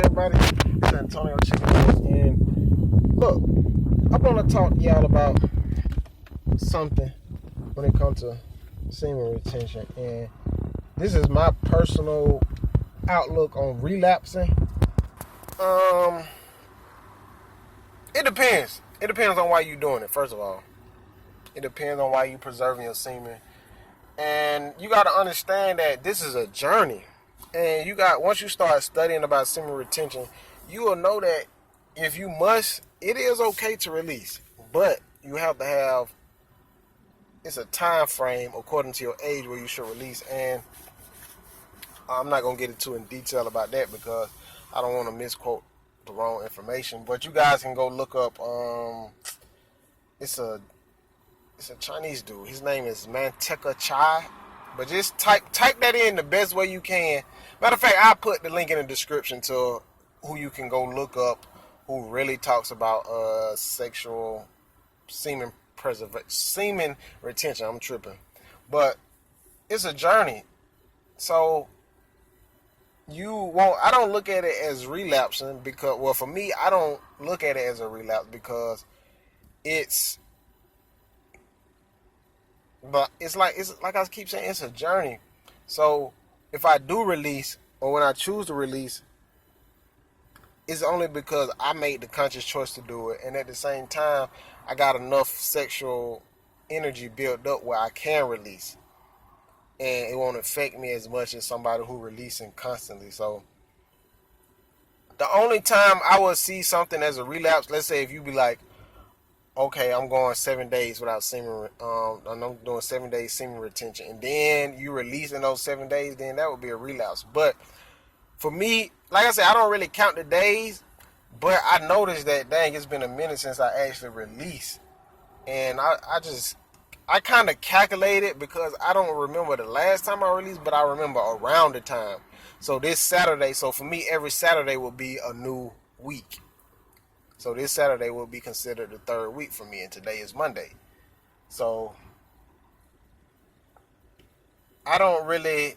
everybody? It's Antonio Chicken House, and look, I'm gonna talk to y'all about something when it comes to semen retention, and this is my personal outlook on relapsing. It depends. It depends on why you're doing it. First of all, it depends on why you're preserving your semen, and you got to understand that this is a journey. And once you start studying about semen retention, you will know that if you must, it is okay to release, but you have to have, it's a time frame according to your age where you should release. And I'm not gonna get into in detail about that because I don't want to misquote the wrong information. But you guys can go look up. It's a Chinese dude. His name is Manteca Chai. But just type that in the best way you can. Matter of fact, I'll put the link in the description to who you can go look up, who really talks about sexual semen retention. I'm tripping. But it's a journey. So I don't look at it as relapsing because, well, for me, I don't look at it as a relapse because but it's like I keep saying, it's a journey. So if I do release, or when I choose to release, it's only because I made the conscious choice to do it, and at the same time, I got enough sexual energy built up where I can release, and it won't affect me as much as somebody who releasing constantly. So the only time I would see something as a relapse, let's say if you be like, okay, I'm going 7 days without semen, and I'm doing 7 days semen retention, and then you release in those 7 days, then that would be a relapse. But for me, like I said, I don't really count the days, but I noticed that, dang, it's been a minute since I actually released. And I kind of calculated because I don't remember the last time I released, but I remember around the time. So this Saturday, so for me, every Saturday will be a new week. So this Saturday will be considered the third week for me, and today is Monday. So I don't really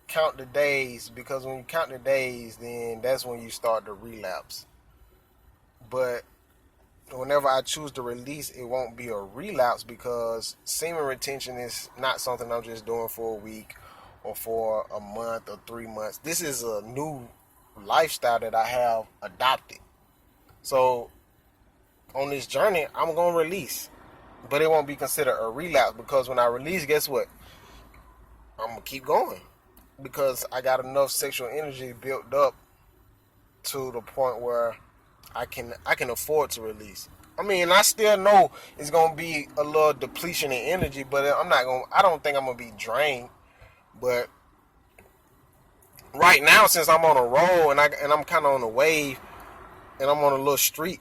count the days, because when you count the days, then that's when you start to relapse. But whenever I choose to release, it won't be a relapse because semen retention is not something I'm just doing for a week or for a month or 3 months. This is a new lifestyle that I have adopted. So on this journey, I'm going to release, but it won't be considered a relapse because when I release, guess what? I'm going to keep going because I got enough sexual energy built up to the point where I can afford to release. I mean, I still know it's going to be a little depletion in energy, but I don't think I'm going to be drained. But right now, since I'm on a roll and I'm kind of on a wave, and I'm on a little streak,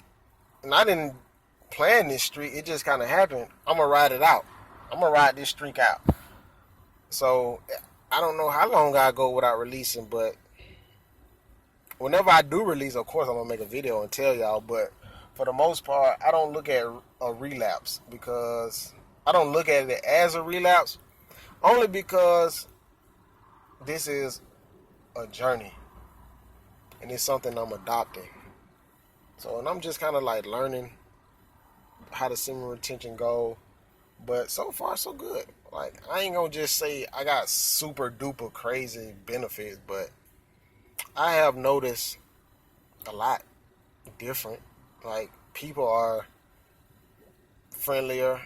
and I didn't plan this streak, it just kind of happened. I'm going to ride it out. I'm going to ride this streak out. So I don't know how long I go without releasing, but whenever I do release, of course, I'm going to make a video and tell y'all, but for the most part, I don't look at a relapse because I don't look at it as a relapse, only because this is a journey, and it's something I'm adopting. So, and I'm just kind of like learning how the semen retention go. But so far, so good. Like, I ain't going to just say I got super duper crazy benefits, but I have noticed a lot different. Like, people are friendlier.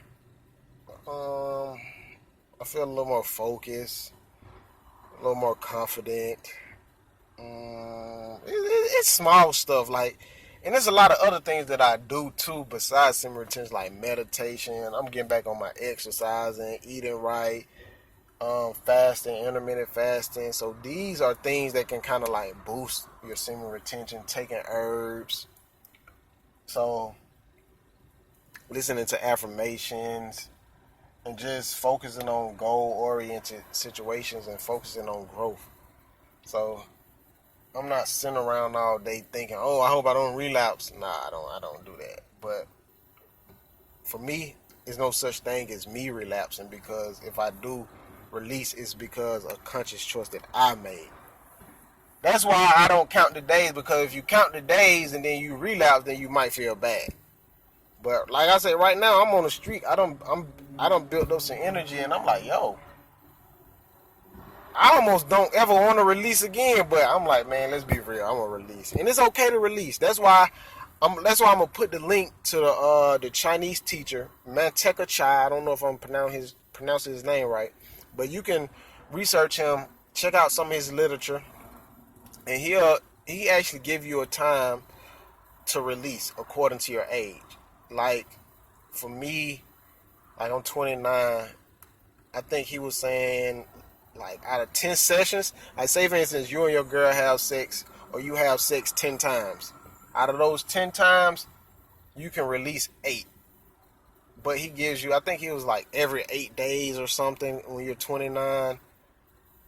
I feel a little more focused, a little more confident. It's small stuff, like, and there's a lot of other things that I do too besides semen retention, like meditation. I'm getting back on my exercising, eating right, fasting, intermittent fasting. So these are things that can kind of like boost your semen retention. Taking herbs. So listening to affirmations and just focusing on goal-oriented situations and focusing on growth. So I'm not sitting around all day thinking, oh, I hope I don't relapse. Nah, I don't do that. But for me, there's no such thing as me relapsing, because if I do release, it's because of a conscious choice that I made. That's why I don't count the days, because if you count the days and then you relapse, then you might feel bad. But like I said, right now I'm on a streak. I don't build up some energy, and I'm like, yo, I almost don't ever want to release again. But I'm like, man, let's be real. I'm gonna release, and it's okay to release. That's why I'm gonna put the link to the Chinese teacher Manteca Chai. I don't know if I'm pronouncing his name right, but you can research him, check out some of his literature, and he actually give you a time to release according to your age. Like for me, like I'm 29. I think he was saying like out of 10 sessions, like say for instance you and your girl have sex, or you have sex 10 times. Out of those 10 times, you can release 8. But he gives you, I think he was like every 8 days or something when you're 29.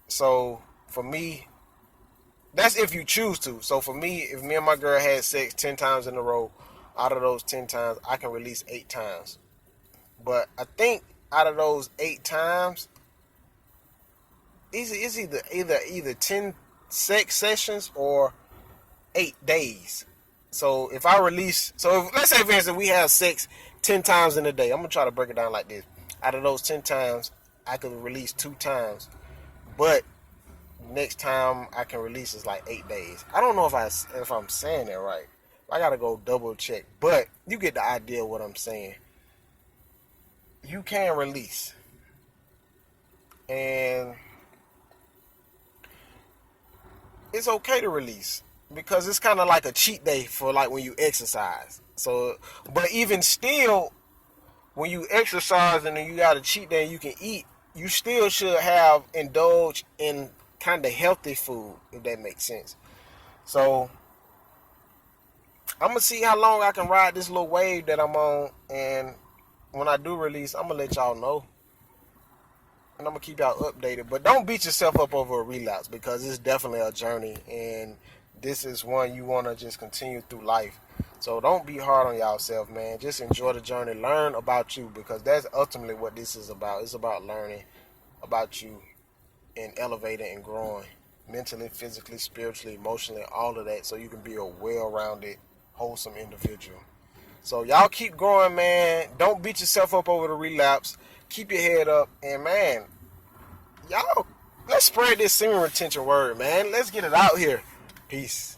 So for me, that's if you choose to. So for me, if me and my girl had sex 10 times in a row, out of those 10 times, I can release 8 times. But I think out of those 8 times, it's either 10 sex sessions or 8 days. So if I release, let's say for instance we have sex 10 times in a day. I'm gonna try to break it down like this. Out of those 10 times, I could release 2 times, but next time I can release is like 8 days. I don't know if I'm saying that right. I gotta go double check, but you get the idea of what I'm saying. You can release, and it's okay to release. Because it's kind of like a cheat day for like when you exercise. So, but even still, when you exercise and then you got a cheat day and you can eat, you still should have indulged in kind of healthy food, if that makes sense. So, I'm going to see how long I can ride this little wave that I'm on. And when I do release, I'm going to let y'all know. And I'm going to keep y'all updated. But don't beat yourself up over a relapse, because it's definitely a journey. And this is one you want to just continue through life. So don't be hard on yourself, man. Just enjoy the journey. Learn about you, because that's ultimately what this is about. It's about learning about you and elevating and growing mentally, physically, spiritually, emotionally, all of that, so you can be a well-rounded, wholesome individual. So y'all keep growing, man. Don't beat yourself up over the relapse. Keep your head up. And, man, y'all, let's spread this semen retention word, man. Let's get it out here. Peace.